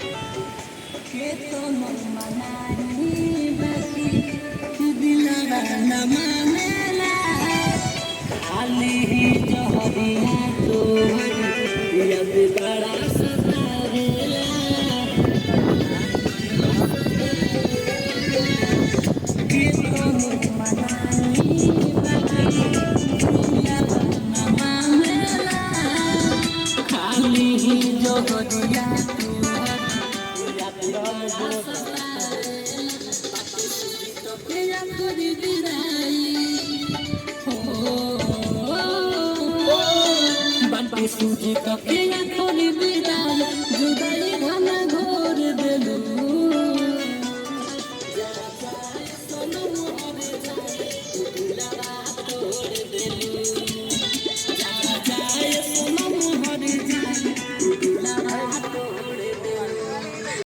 के तो मनानी बाकी दिलवा न मानेला खाली ही जहरिया तोहर याद बड़ा सतावेला के तो मनानी बाकी दिलवा न मानेला खाली ही जहरिया सूजी का